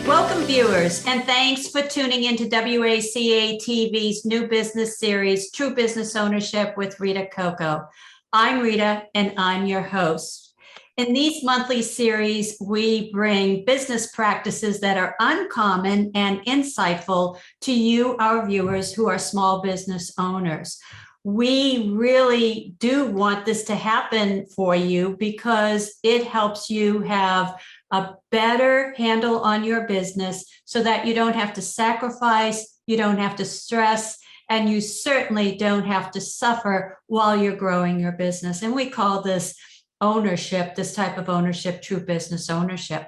Welcome, viewers, and thanks for tuning into WACA TV's new business series, True Business Ownership with Rita Coco. I'm Rita, and I'm your host. In these monthly series, we bring business practices that are uncommon and insightful to you, our viewers, who are small business owners. We really do want this to happen for you because it helps you have a better handle on your business so that you don't have to sacrifice, you don't have to stress, and you certainly don't have to suffer while you're growing your business. And we call this ownership, this type of ownership, true business ownership.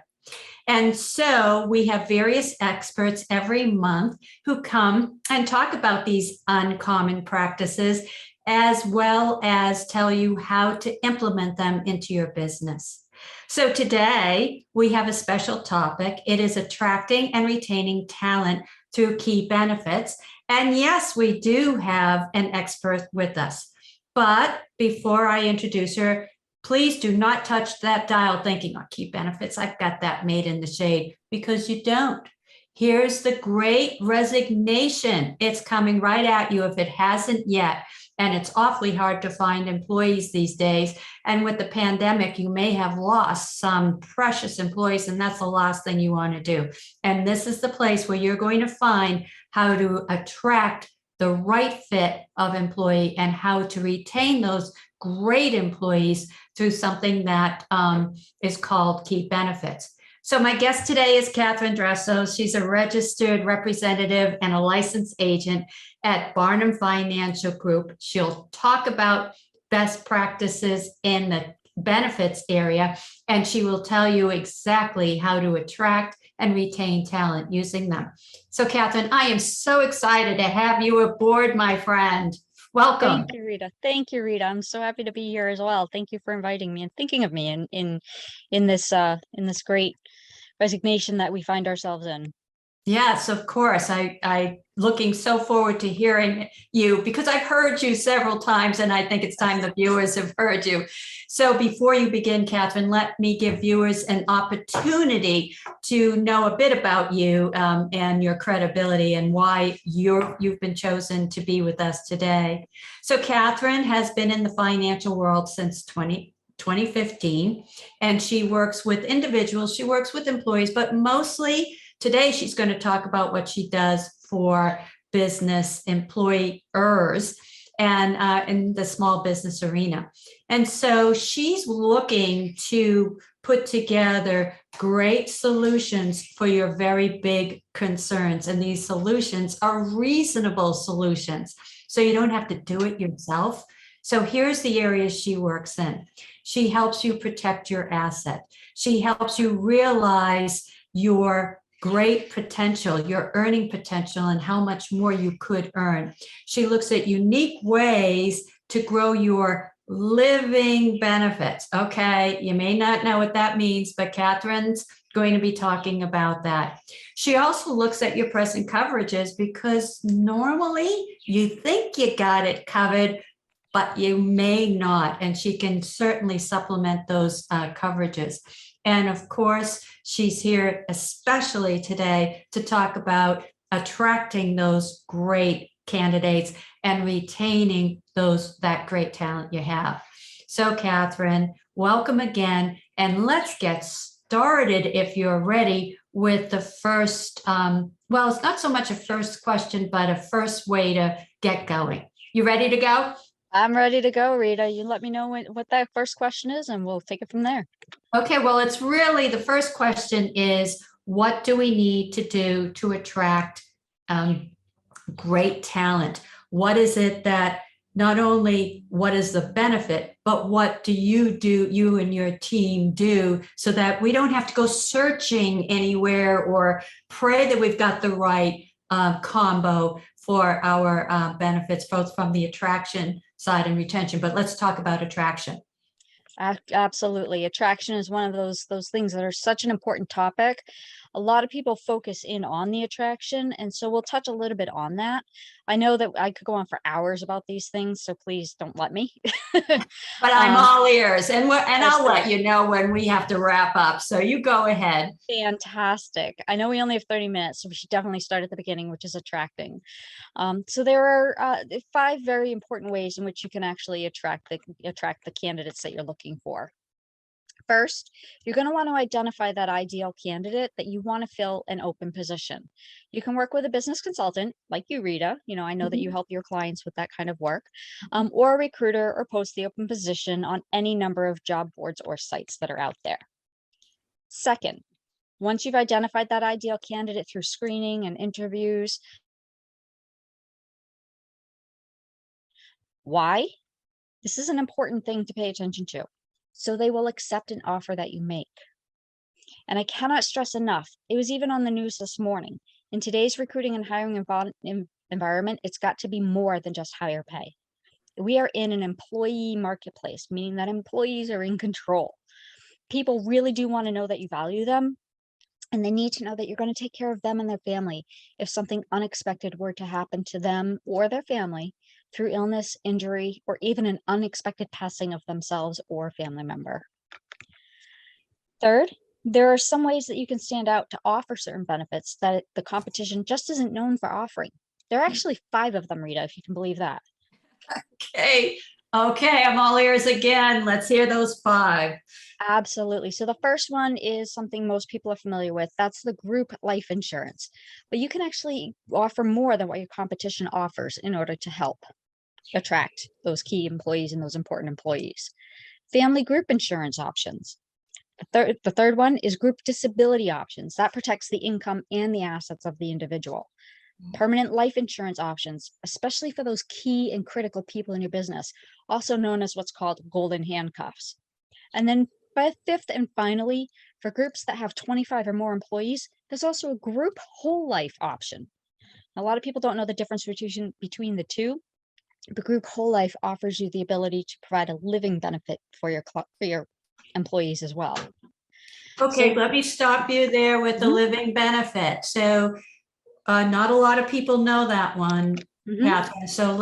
And so we have various experts every month who come and talk about these uncommon practices, as well as tell you how to implement them into your business. So today we have a special topic. It is attracting and retaining talent through key benefits. And yes, we do have an expert with us. But before I introduce her, please do not touch that dial thinking, oh, key benefits, I've got that made in the shade, because you don't. Here's the Great Resignation. It's coming right at you if it hasn't yet. And it's awfully hard to find employees these days. And with the pandemic, you may have lost some precious employees, and that's the last thing you want to do. And this is the place where you're going to find how to attract the right fit of employee and how to retain those great employees through something that is called key benefits. So my guest today is Catherine Dresso. She's a registered representative and a licensed agent at Barnum Financial Group. She'll talk about best practices in the benefits area, and she will tell you exactly how to attract and retain talent using them. So Catherine, I am so excited to have you aboard, my friend. Welcome. Thank you, Rita. Thank you, Rita. I'm so happy to be here as well. Thank you for inviting me and thinking of me in this great resignation that we find ourselves in. Yes, of course. I looking so forward to hearing you because I've heard you several times, and I think it's time the viewers have heard you. So before you begin, Catherine, let me give viewers an opportunity to know a bit about you and your credibility and why you've been chosen to be with us today. So Catherine has been in the financial world since 2015, and she works with individuals, she works with employees, but mostly today, she's going to talk about what she does for business employers and in the small business arena. And so she's looking to put together great solutions for your very big concerns. And these solutions are reasonable solutions, so you don't have to do it yourself. So here's the areas she works in. She helps you protect your asset. She helps you realize your great potential, your earning potential, and how much more you could earn. She looks at unique ways to grow your living benefits. Okay, you may not know what that means, but Catherine's going to be talking about that. She also looks at your present coverages because normally you think you got it covered, but you may not, and she can certainly supplement those coverages. And of course, she's here especially today to talk about attracting those great candidates and retaining that great talent you have. So Catherine, welcome again. And let's get started if you're ready with the first, well, it's not so much a first question, but a first way to get going. You ready to go? I'm ready to go, Rita. You let me know what that first question is, and we'll take it from there. Okay, well, it's really the first question is, what do we need to do to attract great talent? What is it that not only what is the benefit, but what do, you and your team do so that we don't have to go searching anywhere or pray that we've got the right combo for our benefits, both from the attraction side and retention. But let's talk about attraction. Absolutely. Attraction is one of those things that are such an important topic. A lot of people focus in on the attraction, and so we'll touch a little bit on that. I know that I could go on for hours about these things, so please don't let me. But I'm Um, all ears, and yes, I'll let you know when we have to wrap up. So you go ahead. fantastic. I know we only have 30 minutes, so we should definitely start at the beginning, which is attracting. So there are five very important ways in which you can actually attract the candidates that you're looking for. First, you're going to want to identify that ideal candidate that you want to fill an open position. You can work with a business consultant like you, Rita. You know, I know that you help your clients with that kind of work, or a recruiter, or post the open position on any number of job boards or sites that are out there. Second, once you've identified that ideal candidate through screening and interviews, why? This is an important thing to pay attention to. So they will accept an offer that you make. And I cannot stress enough, it was even on the news this morning. In today's recruiting and hiring environment, it's got to be more than just higher pay. We are in an employee marketplace, meaning that employees are in control. People really do want to know that you value them, and they need to know that you're going to take care of them and their family if something unexpected were to happen to them or their family through illness, injury, or even an unexpected passing of themselves or a family member. Third, there are some ways that you can stand out to offer certain benefits that the competition just isn't known for offering. There are actually 5 of them, Rita, if you can believe that. Okay. Okay. I'm all ears again. Let's hear those 5. Absolutely. So the first one is something most people are familiar with. That's the group life insurance. But you can actually offer more than what your competition offers in order to help attract those key employees and those important employees. Family group insurance options. The third one is group disability options. That protects the income and the assets of the individual. Permanent life insurance options, especially for those key and critical people in your business, also known as what's called golden handcuffs. And then fifth and finally, for groups that have 25 or more employees, there's also a group whole life option. A lot of people don't know the difference between the two, but group whole life offers you the ability to provide a living benefit for your employees as well. Okay, So let me stop you there with the mhm, living benefit. So not a lot of people know that one, mhm. Catherine. So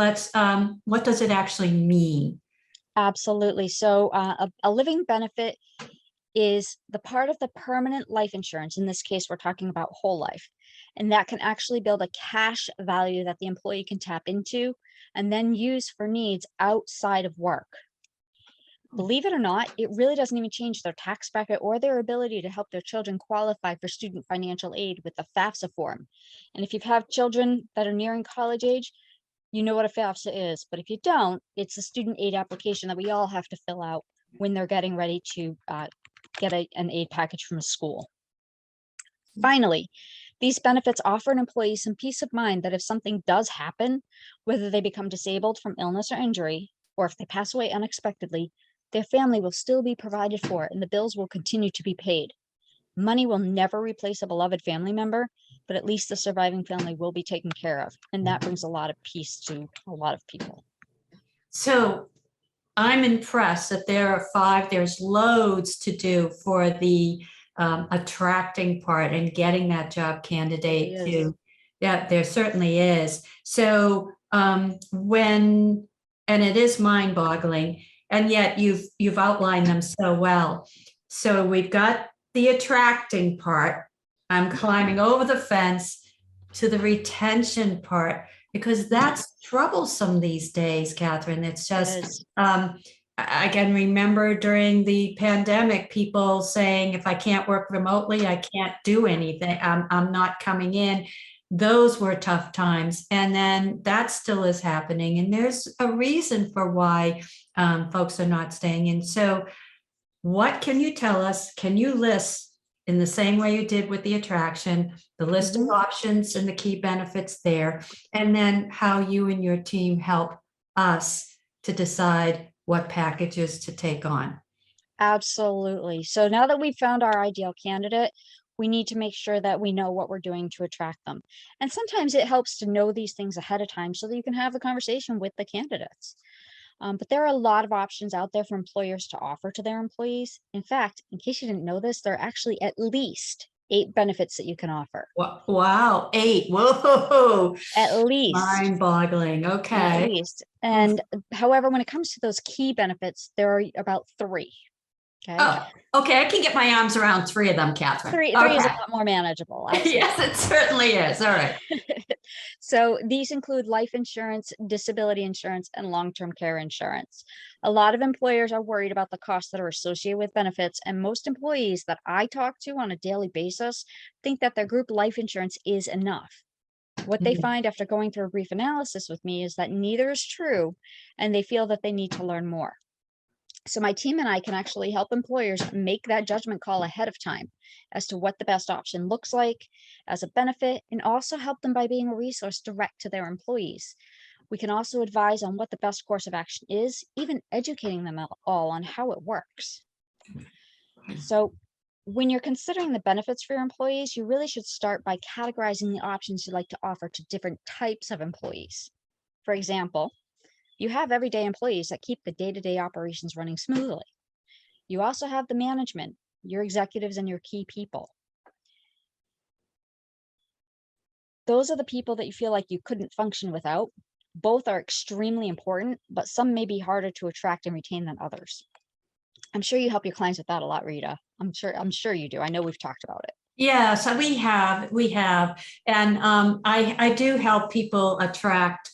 what does it actually mean? Absolutely. So a living benefit is the part of the permanent life insurance. In this case, we're talking about whole life. And that can actually build a cash value that the employee can tap into and then use for needs outside of work. Believe it or not, it really doesn't even change their tax bracket or their ability to help their children qualify for student financial aid with the FAFSA form. And if you have children that are nearing college age, you know what a FAFSA is. But if you don't, it's a student aid application that we all have to fill out when they're getting ready to get an aid package from a school. Finally, these benefits offer an employee some peace of mind that if something does happen, whether they become disabled from illness or injury, or if they pass away unexpectedly, their family will still be provided for and the bills will continue to be paid. Money will never replace a beloved family member, but at least the surviving family will be taken care of. And that brings a lot of peace to a lot of people. So I'm impressed that there are 5. There's loads to do for the attracting part and getting that job candidate It is. to. Yeah, there certainly is. So and it is mind-boggling, and yet you've outlined them so well. So we've got the attracting part. I'm climbing over the fence to the retention part because that's troublesome these days, Catherine. It's It just is. I can remember during the pandemic, people saying, if I can't work remotely, I can't do anything. I'm not coming in. Those were tough times. And then that still is happening. And there's a reason for why folks are not staying in. So, what can you tell us? Can you list in the same way you did with the attraction, the list of Mhm. options and the key benefits there, and then how you and your team help us to decide what packages to take on? Absolutely. So now that we've found our ideal candidate, we need to make sure that we know what we're doing to attract them. And sometimes it helps to know these things ahead of time so that you can have the conversation with the candidates. But there are a lot of options out there for employers to offer to their employees. In fact, in case you didn't know this, there are actually at least 8 benefits that you can offer. Wow, 8. Whoa, At least. mind-boggling. At Okay. least. And however, when it comes to those key benefits, there are about 3. Okay. Oh, okay. I can get my arms around 3 of them, Catherine. Three is a Okay. lot more manageable. Absolutely. Yes, it certainly is. All right. So these include life insurance, disability insurance, and long-term care insurance. A lot of employers are worried about the costs that are associated with benefits, and most employees that I talk to on a daily basis think that their group life insurance is enough. What they find after going through a brief analysis with me is that neither is true, and they feel that they need to learn more. So my team and I can actually help employers make that judgment call ahead of time as to what the best option looks like as a benefit, and also help them by being a resource direct to their employees. We can also advise on what the best course of action is, even educating them all on how it works. So when you're considering the benefits for your employees, you really should start by categorizing the options you'd like to offer to different types of employees. For example, you have everyday employees that keep the day-to-day operations running smoothly. You also have the management, your executives, and your key people. Those are the people that you feel like you couldn't function without. Both are extremely important, but some may be harder to attract and retain than others. I'm sure you help your clients with that a lot, Rita. I'm sure you do. I know we've talked about it. Yeah, so we have, and I do help people attract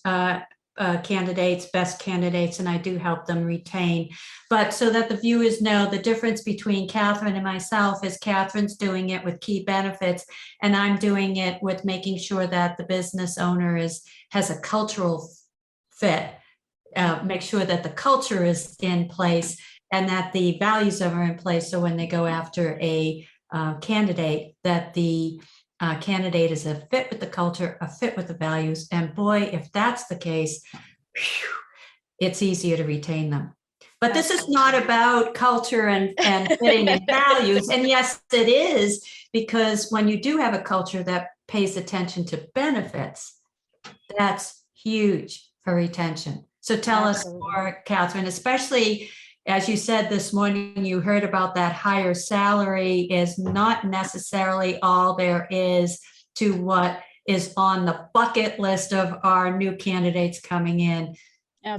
candidates, best candidates, and I do help them retain. But so that the viewers know, the difference between Catherine and myself is Catherine's doing it with key benefits, and I'm doing it with making sure that the business owner has a cultural fit. Make sure that the culture is in place and that the values are in place. So when they go after a candidate, that the candidate is a fit with the culture, a fit with the values. And boy, if that's the case, whew, it's easier to retain them. But this is not about culture and fitting and values. And yes, it is, because when you do have a culture that pays attention to benefits, that's huge for retention. So tell us more, Catherine, especially as you said this morning, you heard about that higher salary is not necessarily all there is to what is on the bucket list of our new candidates coming in,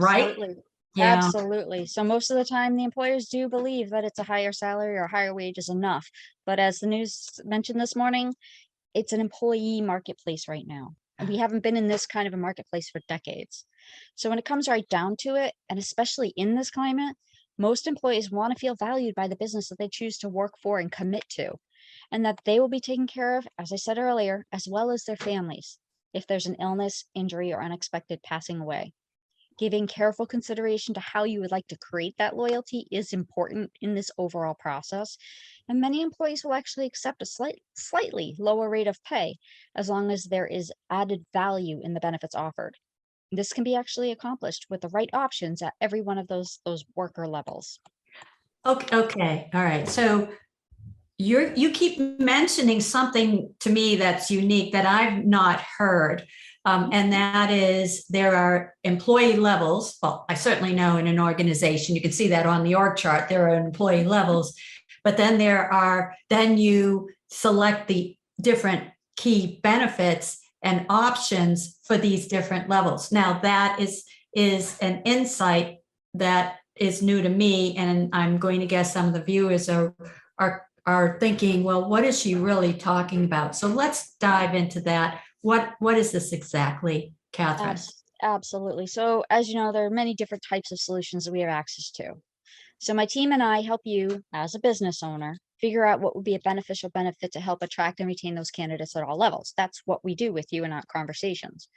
right? Absolutely. Yeah. Absolutely. So most of the time, the employers do believe that it's a higher salary or higher wage is enough. But as the news mentioned this morning, it's an employee marketplace right now. And we haven't been in this kind of a marketplace for decades. So when it comes right down to it, and especially in this climate, most employees want to feel valued by the business that they choose to work for and commit to, and that they will be taken care of, as I said earlier, as well as their families, if there's an illness, injury, or unexpected passing away. Giving careful consideration to how you would like to create that loyalty is important in this overall process. And many employees will actually accept a slightly lower rate of pay as long as there is added value in the benefits offered. This can be actually accomplished with the right options at every one of those worker levels. Okay. All right. So you keep mentioning something to me that's unique that I've not heard. And that is there are employee levels. Well, I certainly know in an organization, you can see that on the org chart, there are employee levels, but then you select the different key benefits and options for these different levels. Now that is an insight that is new to me, and I'm going to guess some of the viewers are thinking, well, what is she really talking about? So let's dive into that. What is this exactly, Catherine? Absolutely. So as you know, there are many different types of solutions that we have access to. So my team and I help you as a business owner figure out what would be a beneficial benefit to help attract and retain those candidates at all levels. That's what we do with you in our conversations.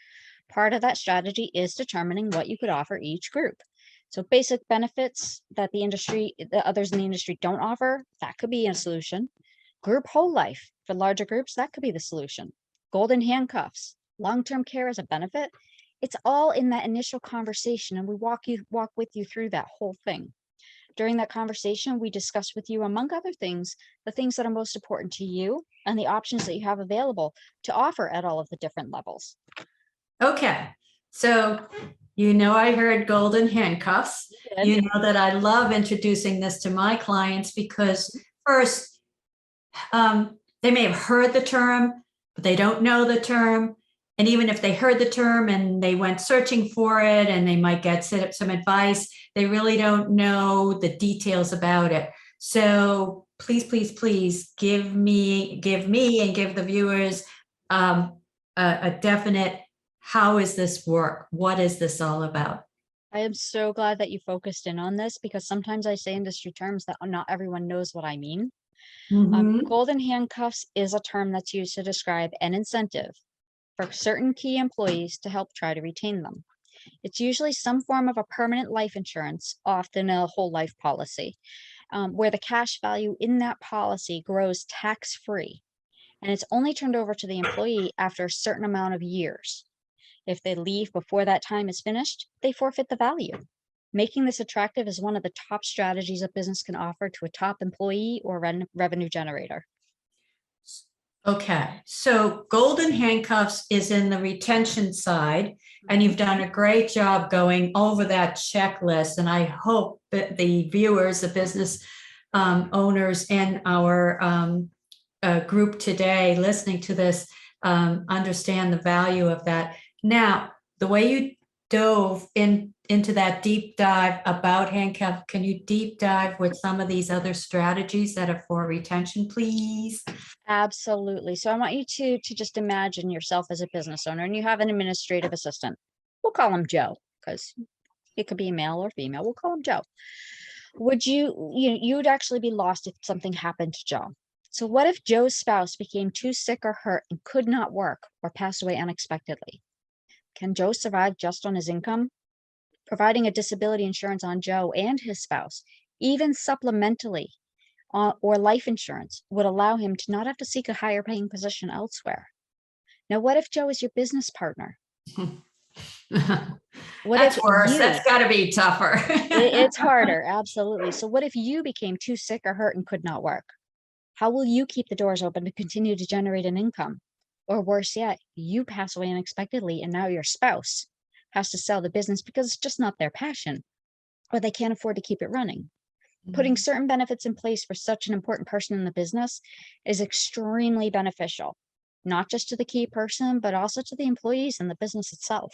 Part of that strategy is determining what you could offer each group. So basic benefits that the others in the industry don't offer, that could be a solution. Group whole life for larger groups, that could be the solution. Golden handcuffs, long-term care as a benefit. It's all in that initial conversation, and we walk with you through that whole thing. During that conversation, we discuss with you, among other things, the things that are most important to you and the options that you have available to offer at all of the different levels. Okay, so You know, I heard golden handcuffs. Good. You know that I love introducing this to my clients because first, they may have heard the term, but they don't know the term. And even if they heard the term and they went searching for it and they might get some advice, they really don't know the details about it. So please, please, please give me and give the viewers a definite, how is this work? What is this all about? I am so glad that you focused in on this because sometimes I say industry terms that not everyone knows what I mean. Mhm. Golden handcuffs is a term that's used to describe an incentive for certain key employees to help try to retain them. It's usually some form of a permanent life insurance, often a whole life policy, where the cash value in that policy grows tax-free, and it's only turned over to the employee after a certain amount of years. If they leave before that time is finished, they forfeit the value. Making this attractive is one of the top strategies a business can offer to a top employee or revenue generator. Okay, so golden handcuffs is in the retention side, and you've done a great job going over that checklist. And I hope that the viewers, the business owners in our group today listening to this understand the value of that. Now, the way you dove into that deep dive about handcuff, can you deep dive with some of these other strategies that are for retention, please? Absolutely. So I want you to just imagine yourself as a business owner and you have an administrative assistant. We'll call him Joe because it could be male or female. We'll call him Joe. Would you'd actually be lost if something happened to Joe. So what if Joe's spouse became too sick or hurt and could not work or passed away unexpectedly? Can Joe survive just on his income? Providing a disability insurance on Joe and his spouse, even supplementally, or life insurance, would allow him to not have to seek a higher paying position elsewhere. Now, what if Joe is your business partner? What That's if worse. That's got to be tougher. it's harder, absolutely. So what if you became too sick or hurt and could not work? How will you keep the doors open to continue to generate an income? Or worse yet, you pass away unexpectedly and now your spouse has to sell the business because it's just not their passion, or they can't afford to keep it running. Putting certain benefits in place for such an important person in the business is extremely beneficial, not just to the key person, but also to the employees and the business itself.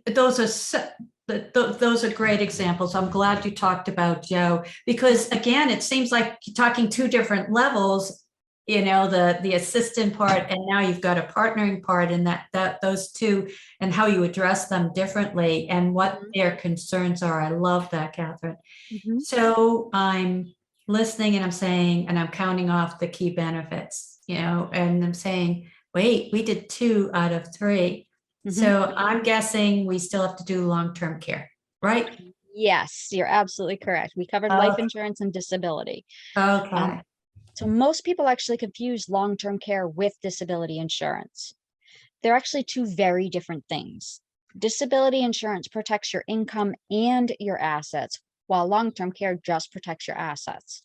Those are those are great examples. I'm glad you talked about Joe, because again, it seems like you're talking two different levels, you know, the assistant part, and now you've got a partnering part in that those two, and how you address them differently and what their concerns are. I love that, Catherine. Mhm. So I'm listening and I'm saying, and I'm counting off the key benefits, you know, and I'm saying, wait, we did 2 out of 3. Mhm. So I'm guessing we still have to do long-term care, right? Yes, you're absolutely correct. We covered life Oh, insurance and disability. Um, okay. so most people actually confuse long-term care with disability insurance. They're actually two very different things. Disability insurance protects your income and your assets, while long-term care just protects your assets.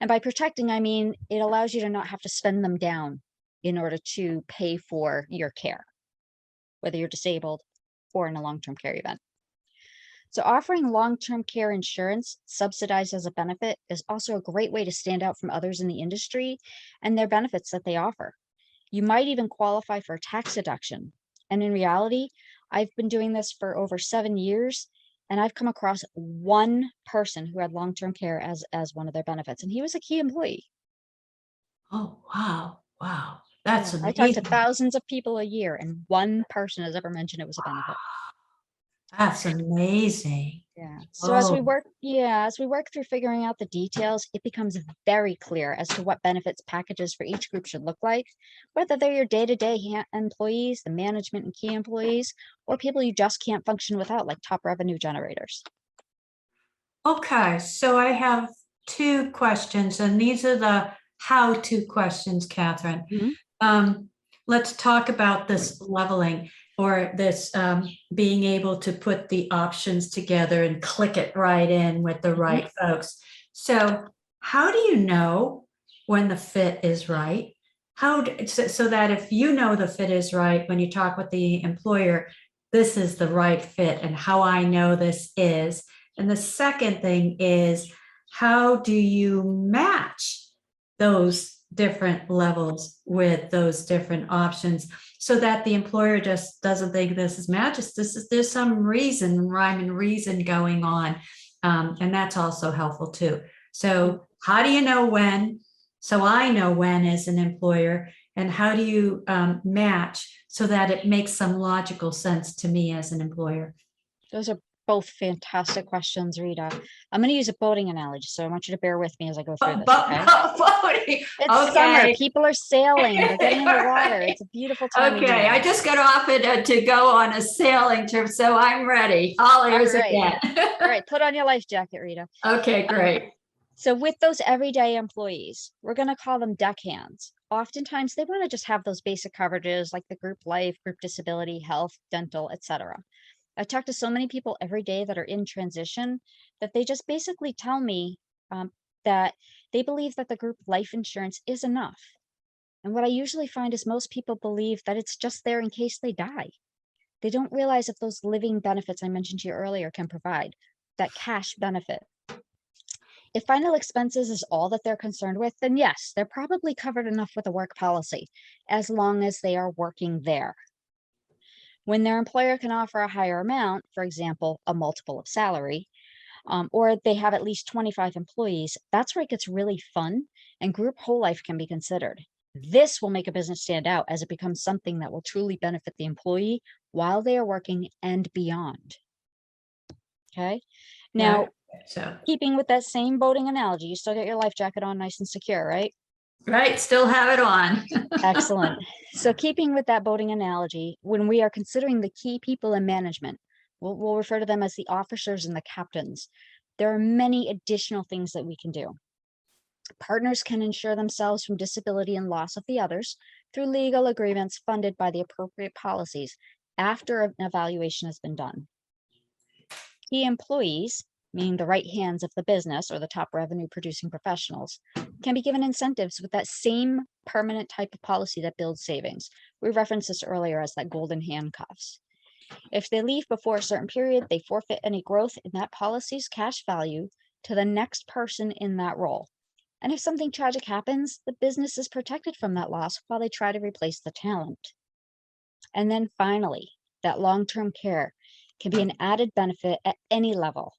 And by protecting, I mean it allows you to not have to spend them down in order to pay for your care, whether you're disabled or in a long-term care event. So offering long-term care insurance subsidized as a benefit is also a great way to stand out from others in the industry and their benefits that they offer. You might even qualify for a tax deduction. And in reality, I've been doing this for over 7 years, and I've come across one person who had long-term care as one of their benefits, and he was a key employee. Oh, wow. Wow. That's Yeah, I talk to amazing. thousands of people a year, and one person has ever mentioned it was a benefit. That's amazing. Yeah. So as we Oh, work, yeah, as we work through figuring out the details, it becomes very clear as to what benefits packages for each group should look like, whether they're your day-to-day employees, the management and key employees, or people you just can't function without, like top revenue generators. okay. So I have 2 questions, and these are the how-to questions, Catherine. Mhm. Um, let's talk about this leveling, or this being able to put the options together and click it right in with the Mhm. right folks. So how do you know when the fit is right? So that if you know the fit is right when you talk with the employer, this is the right fit and how I know this is. And the second thing is, how do you match those different levels with those different options so that the employer just doesn't think this is magic. There's some reason, rhyme and reason going on. And that's also helpful too. So how do you know when? So I know when as an employer, and how do you match so that it makes some logical sense to me as an employer? Those are both fantastic questions, Rita. I'm going to use a boating analogy, so I want you to bear with me as I go through this, okay? Boating. It's summer. Okay. People are sailing. They're getting in the water. It's a beautiful time of Okay, year. I just got off it to go on a sailing trip, so I'm ready. All ears right. again. All right, put on your life jacket, Rita. Okay, great. So with those everyday employees, we're going to call them deckhands. Oftentimes, they want to just have those basic coverages like the group life, group disability, health, dental, etc. I talk to so many people every day that are in transition that they just basically tell me that they believe that the group life insurance is enough. And what I usually find is most people believe that it's just there in case they die. They don't realize if those living benefits I mentioned to you earlier can provide that cash benefit. If final expenses is all that they're concerned with, then yes, they're probably covered enough with a work policy, as long as they are working there. When their employer can offer a higher amount, for example, a multiple of salary, or they have at least 25 employees, that's where it gets really fun and group whole life can be considered. This will make a business stand out as it becomes something that will truly benefit the employee while they are working and beyond. Okay. Now, So, keeping with that same boating analogy, you still get your life jacket on nice and secure, right? right, still have it on. Excellent. So keeping with that boating analogy, when we are considering the key people in management, we'll refer to them as the officers and the captains. There are many additional things that we can do. Partners can insure themselves from disability and loss of the others through legal agreements funded by the appropriate policies after an evaluation has been done. Key employees, meaning the right hands of the business or the top revenue producing professionals, can be given incentives with that same permanent type of policy that builds savings. We referenced this earlier as that golden handcuffs. If they leave before a certain period, they forfeit any growth in that policy's cash value to the next person in that role. And if something tragic happens, the business is protected from that loss while they try to replace the talent. And then finally, that long-term care can be an added benefit at any level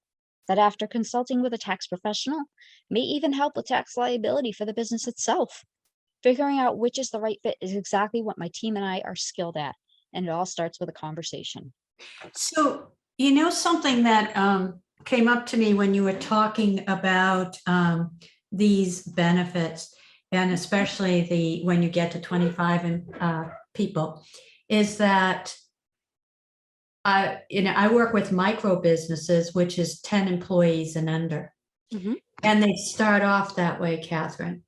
that after consulting with a tax professional may even help with tax liability for the business itself. Figuring out which is the right fit is exactly what my team and I are skilled at. And it all starts with a conversation. So, something that came up to me when you were talking about these benefits, and especially when you get to 25 people, is that I work with micro businesses, which is 10 employees and under. Mm-hmm. And they start off that way, Catherine.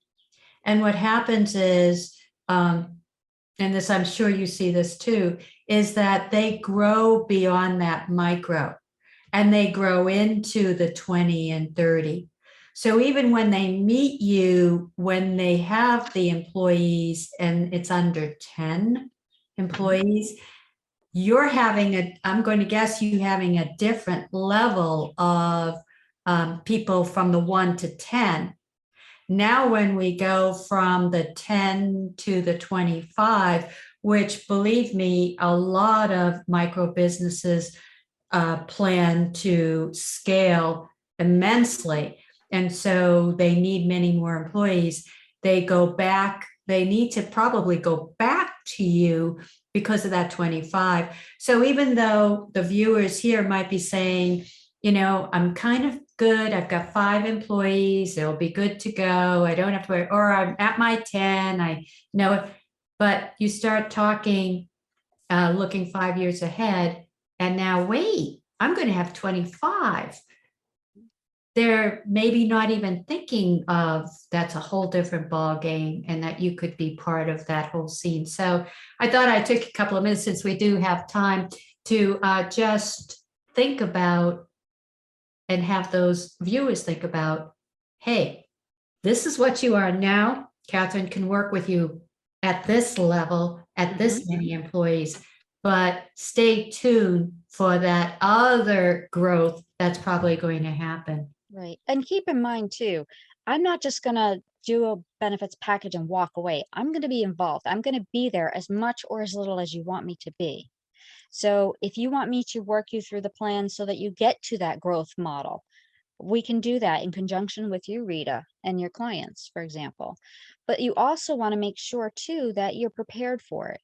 And what happens is, and this, I'm sure you see this too, is that they grow beyond that micro and they grow into the 20 and 30. So even when they meet you, when they have the employees and it's under 10 employees, you're having I'm going to guess you having a different level of people from the 1 to 10. Now, when we go from the 10 to the 25, which believe me, a lot of micro businesses plan to scale immensely. And so they need many more employees. They need to probably go back to you because of that 25. So even though the viewers here might be saying, I'm kind of good, I've got 5 employees, it'll be good to go, I don't have to worry, or I'm at my 10, I know it. But you start talking, looking 5 years ahead, and now wait, I'm going to have 25. They're maybe not even thinking of that's a whole different ball game and that you could be part of that whole scene. So I thought I'd take a couple of minutes, since we do have time, to just think about and have those viewers think about, hey, this is what you are now. Catherine can work with you at this level, at this many employees. but stay tuned for that other growth that's probably going to happen. Right. And keep in mind too, I'm not just going to do a benefits package and walk away. I'm going to be involved. I'm going to be there as much or as little as you want me to be. So if you want me to work you through the plan so that you get to that growth model, we can do that in conjunction with you, Rita, and your clients, for example. But you also want to make sure too that you're prepared for it.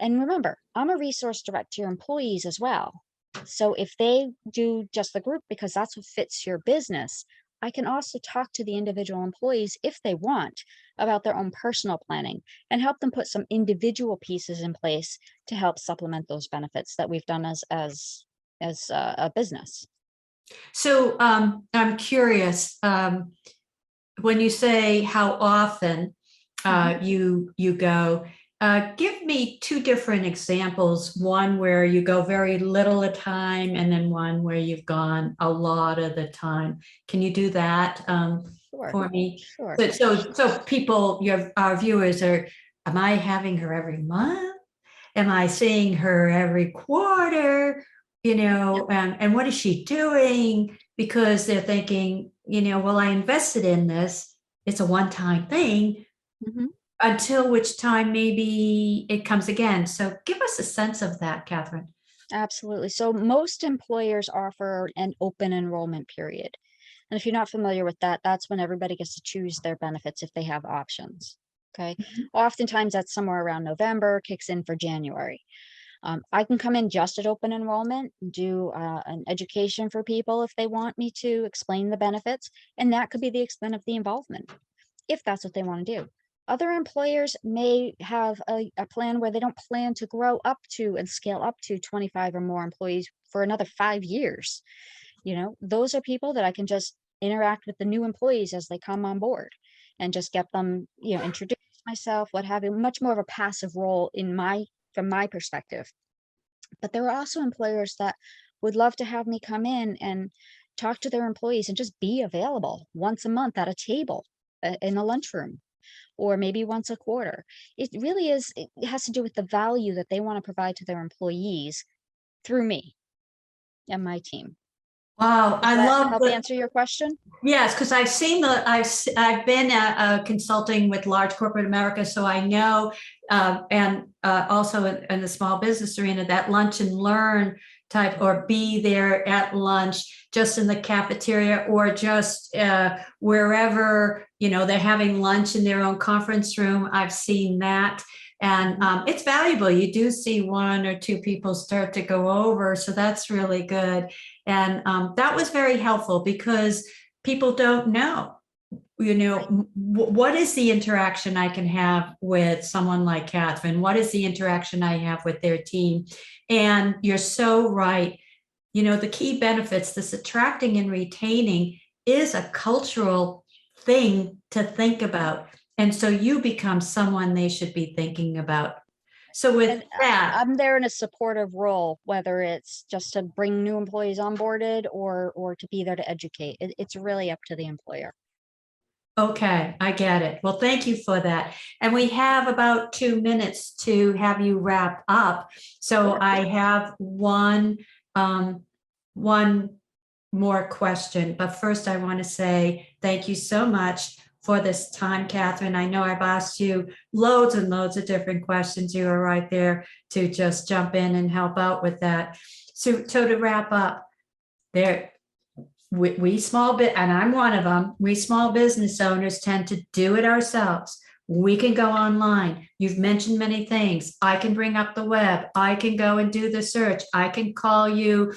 And remember, I'm a resource direct to your employees as well. So if they do just the group because that's what fits your business, I can also talk to the individual employees if they want about their own personal planning and help them put some individual pieces in place to help supplement those benefits that we've done as a business. So I'm curious, when you say how often you go, give me two different examples, one where you go very little at a time and then one where you've gone a lot of the time. Can you do that for me? Sure. So people, our viewers are, am I having her every month? Am I seeing her every quarter? And what is she doing? Because they're thinking, well, I invested in this. It's a one-time thing. Mhm. Until which time maybe it comes again. So give us a sense of that, Catherine. Absolutely. So most employers offer an open enrollment period. And if you're not familiar with that, that's when everybody gets to choose their benefits if they have options. Okay. Oftentimes that's somewhere around November, kicks in for January. I can come in just at open enrollment, do an education for people if they want me to explain the benefits, and that could be the extent of the involvement, if that's what they want to do. Other employers may have a plan where they don't plan to grow up to and scale up to 25 or more employees for another 5 years. Those are people that I can just interact with the new employees as they come on board and just get them, introduce myself, what have you, much more of a passive role from my perspective. But there are also employers that would love to have me come in and talk to their employees and just be available once a month at a table in the lunchroom, or maybe once a quarter. It really is, it has to do with the value that they want to provide to their employees through me and my team. Wow, Does I that love help answer your question? Yes, because I've been consulting with large corporate America, so I know, and also in the small business arena, that lunch and learn type, or be there at lunch, just in the cafeteria, or just wherever they're having lunch in their own conference room. I've seen that. And it's valuable. You do see one or two people start to go over, so that's really good. And that was very helpful because people don't know, what is the interaction I can have with someone like Catherine? What is the interaction I have with their team? And you're so right. The key benefits, this attracting and retaining, is a cultural thing to think about. And so you become someone they should be thinking about. So with And that, I'm there in a supportive role, whether it's just to bring new employees onboarded or to be there to educate. It's really up to the employer. okay, I get it. Well, thank you for that. And we have about 2 minutes to have you wrap up. So Sure. I have one more question, but first I want to say thank you so much for this time, Catherine. I know I've asked you loads and loads of different questions. You were right there to just jump in and help out with that. So to wrap up, we small bit, and I'm one of them, we small business owners tend to do it ourselves. We can go online. You've mentioned many things. I can bring up the web. I can go and do the search. I can call you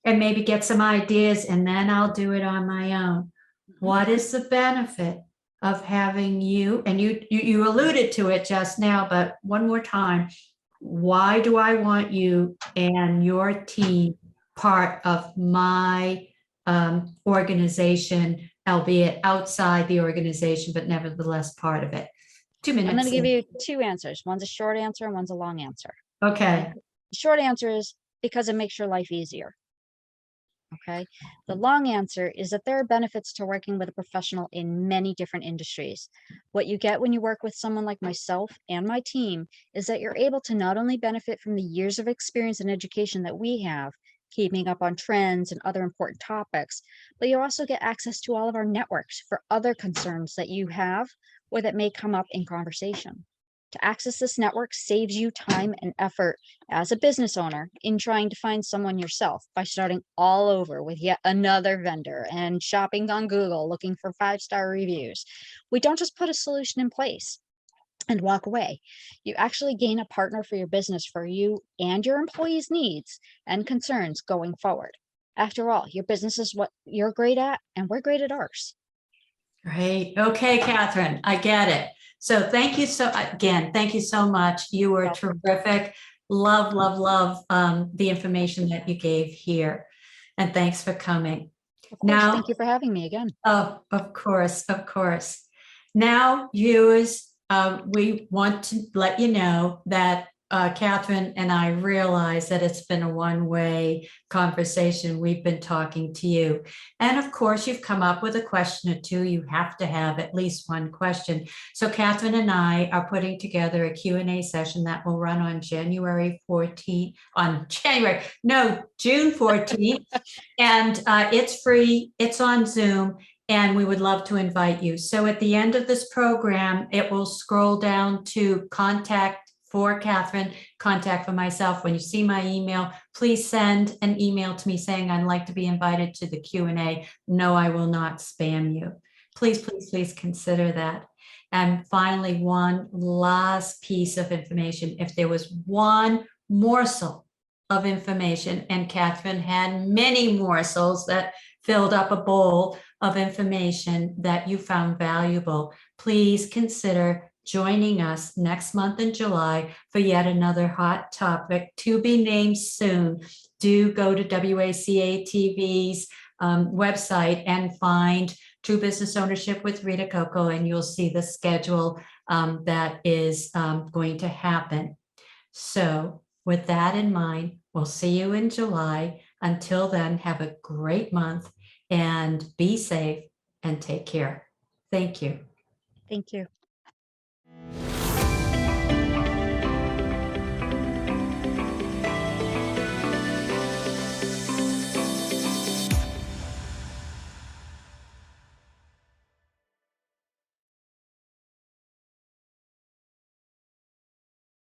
and maybe get some ideas, and then I'll do it on my own. What is the benefit of having you? And you alluded to it just now, but one more time, why do I want you and your team part of my organization, albeit outside the organization, but nevertheless part of it? 2 minutes. I'm going to give you two answers. One's a short answer and one's a long answer. Okay. The short answer is because it makes your life easier. Okay. The long answer is that there are benefits to working with a professional in many different industries. What you get when you work with someone like myself and my team is that you're able to not only benefit from the years of experience and education that we have, keeping up on trends and other important topics, but you also get access to all of our networks for other concerns that you have or that may come up in conversation. To access this network saves you time and effort as a business owner in trying to find someone yourself by starting all over with yet another vendor and shopping on Google looking for 5-star reviews. We don't just put a solution in place and walk away. You actually gain a partner for your business for you and your employees' needs and concerns going forward. After all, your business is what you're great at, and we're great at ours. Great. Okay, Catherine, I get it. So thank you thank you so much. You were terrific. Love, love, love the information that you gave here. And thanks for coming. Of course, Now, thank you for having me again. oh, of course, of course. Now, viewers, we want to let you know that Catherine and I realize that it's been a one-way conversation. We've been talking to you. And of course, you've come up with a question or two. You have to have at least one question. So Catherine and I are putting together a Q&A session that will run on June 14th. And it's free. It's on Zoom. And we would love to invite you. So at the end of this program, it will scroll down to contact for Catherine, contact for myself. When you see my email, please send an email to me saying I'd like to be invited to the Q&A. No, I will not spam you. Please, please, please consider that. And finally, one last piece of information. If there was one morsel of information, and Catherine had many morsels that filled up a bowl of information that you found valuable, please consider joining us next month in July for yet another hot topic to be named soon. Do go to WACA TV's website and find True Business Ownership with Rita Coco, and you'll see the schedule that is going to happen. So with that in mind, we'll see you in July. Until then, have a great month and be safe and take care. Thank you. Thank you.